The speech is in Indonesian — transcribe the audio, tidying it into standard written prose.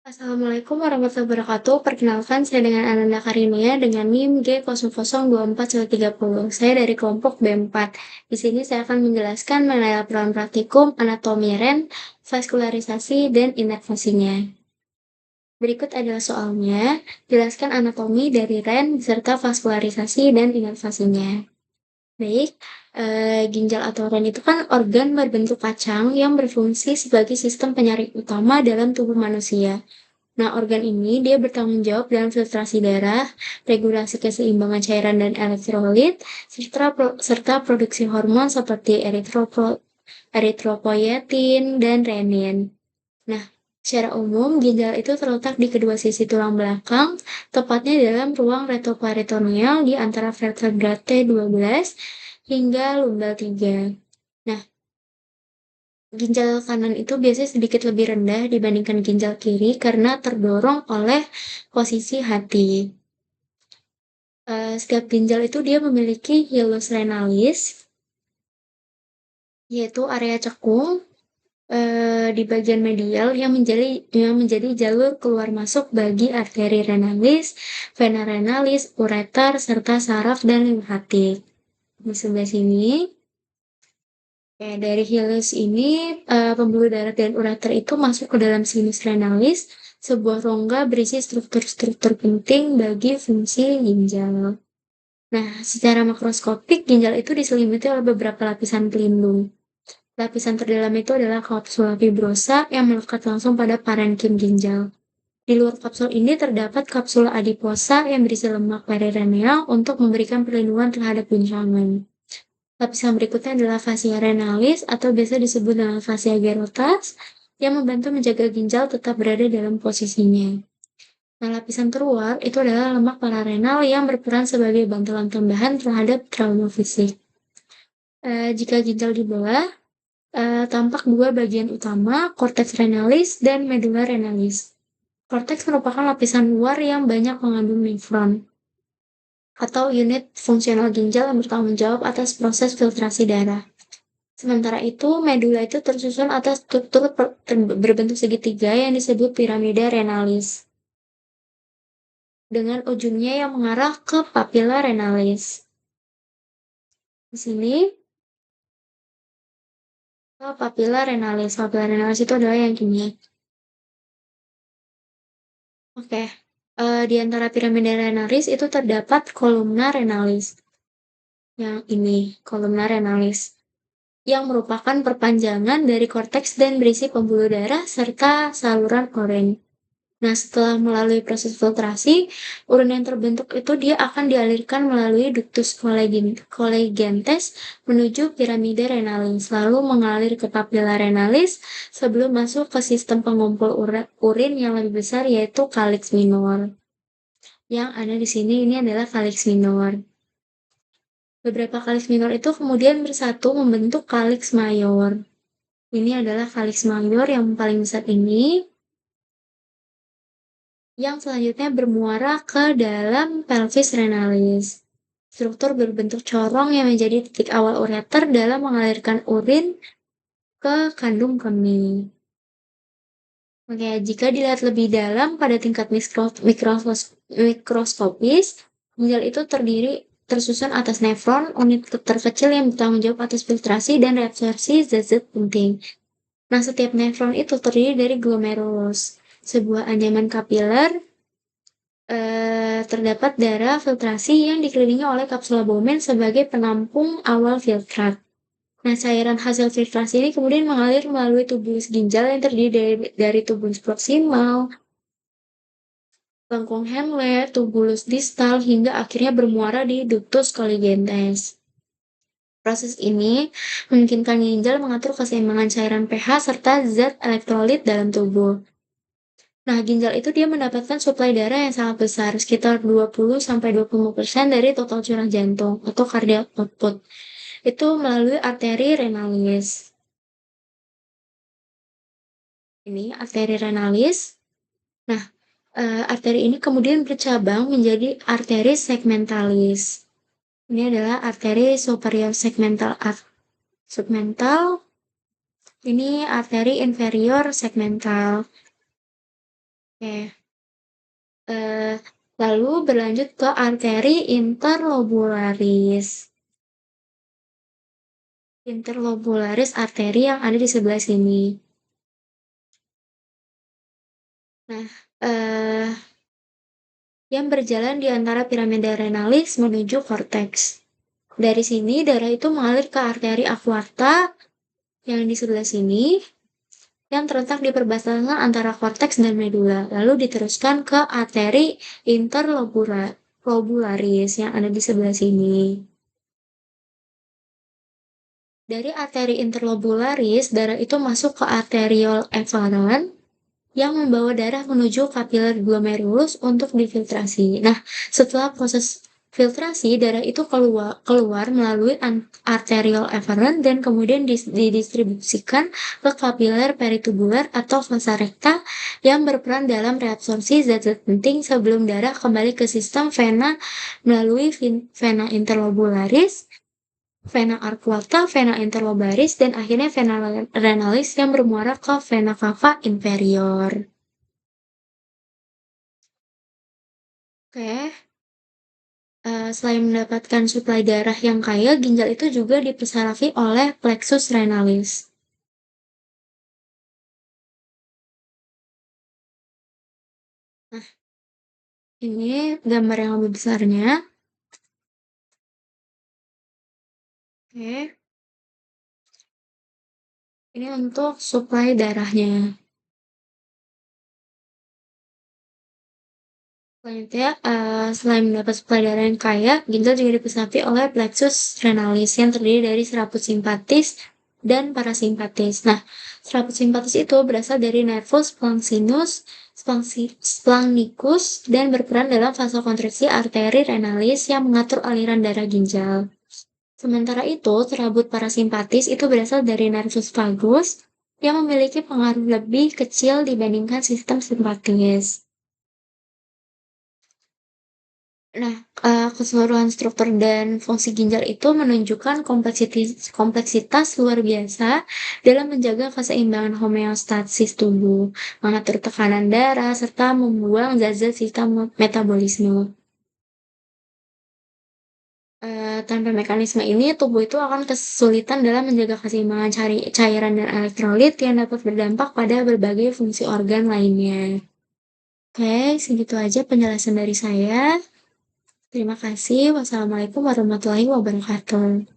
Assalamualaikum warahmatullahi wabarakatuh. Perkenalkan, saya dengan Ananda Karinia dengan NIM G002430. Saya dari kelompok B4. Di sini saya akan menjelaskan mengenai laporan praktikum anatomi REN, vaskularisasi, dan inervasinya. Berikut adalah soalnya. Jelaskan anatomi dari REN beserta vaskularisasi dan inervasinya. Baik, ginjal atau REN itu kan organ berbentuk kacang yang berfungsi sebagai sistem penyaring utama dalam tubuh manusia. Nah, organ ini dia bertanggung jawab dalam filtrasi darah, regulasi keseimbangan cairan dan elektrolit, serta produksi hormon seperti eritropoietin dan renin. Nah, secara umum ginjal itu terletak di kedua sisi tulang belakang, tepatnya dalam ruang retroperitoneal di antara vertebrate 12 hingga lumbal 3. Nah, ginjal kanan itu biasanya sedikit lebih rendah dibandingkan ginjal kiri karena terdorong oleh posisi hati. Setiap ginjal itu dia memiliki hilus renalis, yaitu area cekung di bagian medial yang menjadi jalur keluar masuk bagi arteri renalis, vena renalis, ureter, serta saraf dan limfatik. Di sebelah sini, ya, dari hilus ini, pembuluh darah dan ureter itu masuk ke dalam sinus renalis, sebuah rongga berisi struktur-struktur penting bagi fungsi ginjal. Nah, secara makroskopik, ginjal itu diselimuti oleh beberapa lapisan pelindung. Lapisan terdalam itu adalah kapsula fibrosa yang melekat langsung pada parenkim ginjal. Di luar kapsul ini terdapat kapsula adiposa yang berisi lemak perineal untuk memberikan perlindungan terhadap guncangan. Lapisan berikutnya adalah fascia renalis atau biasa disebut dengan fascia gerotas yang membantu menjaga ginjal tetap berada dalam posisinya. Nah, lapisan terluar itu adalah lemak pararenal yang berperan sebagai bantalan tambahan terhadap trauma fisik. Jika ginjal dibelah, tampak dua bagian utama, korteks renalis dan medula renalis. Korteks merupakan lapisan luar yang banyak mengandung nefron atau unit fungsional ginjal yang bertanggung jawab atas proses filtrasi darah. Sementara itu, medula itu tersusun atas struktur berbentuk segitiga yang disebut piramida renalis, dengan ujungnya yang mengarah ke papilla renalis. Di sini, papilla renalis. Papilla renalis itu adalah yang ini. Oke, di antara piramida renalis itu terdapat kolumna renalis. Yang ini, kolumna renalis, yang merupakan perpanjangan dari korteks dan berisi pembuluh darah serta saluran urin. Nah, setelah melalui proses filtrasi, urin yang terbentuk itu dia akan dialirkan melalui ductus colligentes menuju piramida renalis, lalu mengalir ke papilla renalis sebelum masuk ke sistem pengumpul urin yang lebih besar yaitu calyx minor. Yang ada di sini ini adalah calyx minor. Beberapa calyx minor itu kemudian bersatu membentuk calyx mayor. Ini adalah calyx mayor yang paling besar ini, yang selanjutnya bermuara ke dalam pelvis renalis. Struktur berbentuk corong yang menjadi titik awal ureter dalam mengalirkan urin ke kandung kemih. Oke, jika dilihat lebih dalam pada tingkat mikroskopis, ginjal itu tersusun atas nefron, unit terkecil yang bertanggung jawab atas filtrasi dan reabsorpsi zat-zat penting. Nah, setiap nefron itu terdiri dari glomerulus, sebuah anyaman kapiler. Terdapat darah filtrasi yang dikelilingi oleh kapsula Bowman sebagai penampung awal filtrat. Nah, cairan hasil filtrasi ini kemudian mengalir melalui tubulus ginjal yang terdiri dari tubulus proksimal, lengkung Henle, tubulus distal, hingga akhirnya bermuara di ductus colligentes. Proses ini memungkinkan ginjal mengatur keseimbangan cairan pH serta zat elektrolit dalam tubuh. Nah, ginjal itu dia mendapatkan suplai darah yang sangat besar, sekitar 20-25% dari total curah jantung atau cardiac output. Itu melalui arteri renalis. Ini arteri renalis. Nah, arteri ini kemudian bercabang menjadi arteri segmentalis. Ini adalah arteri superior segmental. Ini arteri inferior segmental. Oke, eee, lalu berlanjut ke arteri interlobularis. Interlobularis arteri yang ada di sebelah sini. Nah, eee, yang berjalan di antara piramida renalis menuju korteks. Dari sini darah itu mengalir ke arteri aorta yang di sebelah sini, yang terletak di perbatasan antara korteks dan medula, lalu diteruskan ke arteri interlobularis yang ada di sebelah sini. Dari arteri interlobularis, darah itu masuk ke arteriole efferent yang membawa darah menuju kapiler glomerulus untuk difiltrasi. Nah, setelah proses filtrasi, darah itu keluar melalui arteriole efferent dan kemudian didistribusikan ke kapiler peritubular atau vasa recta yang berperan dalam reabsorpsi zat-zat penting sebelum darah kembali ke sistem vena melalui vena interlobularis, vena arcuata, vena interlobaris, dan akhirnya vena renalis yang bermuara ke vena cava inferior. Oke, selain mendapatkan suplai darah yang kaya, ginjal itu juga dipersarafi oleh plexus renalis. Nah, ini gambar yang lebih besarnya. Oke, ini untuk suplai darahnya. Selanjutnya, selain mendapat suplai darah yang kaya, ginjal juga dipersarafi oleh plexus renalis yang terdiri dari serabut simpatis dan parasimpatis. Nah, serabut simpatis itu berasal dari nervus splanchnicus, splanchnicus dan berperan dalam vasokonstriksi arteri renalis yang mengatur aliran darah ginjal. Sementara itu, serabut parasimpatis itu berasal dari nervus vagus yang memiliki pengaruh lebih kecil dibandingkan sistem simpatis. Nah, keseluruhan struktur dan fungsi ginjal itu menunjukkan kompleksitas luar biasa dalam menjaga keseimbangan homeostasis tubuh, mengatur tekanan darah, serta membuang zat-zat sistem metabolisme. Tanpa mekanisme ini, tubuh itu akan kesulitan dalam menjaga keseimbangan cairan dan elektrolit yang dapat berdampak pada berbagai fungsi organ lainnya. Oke, segitu aja penjelasan dari saya. Terima kasih. Wassalamualaikum warahmatullahi wabarakatuh.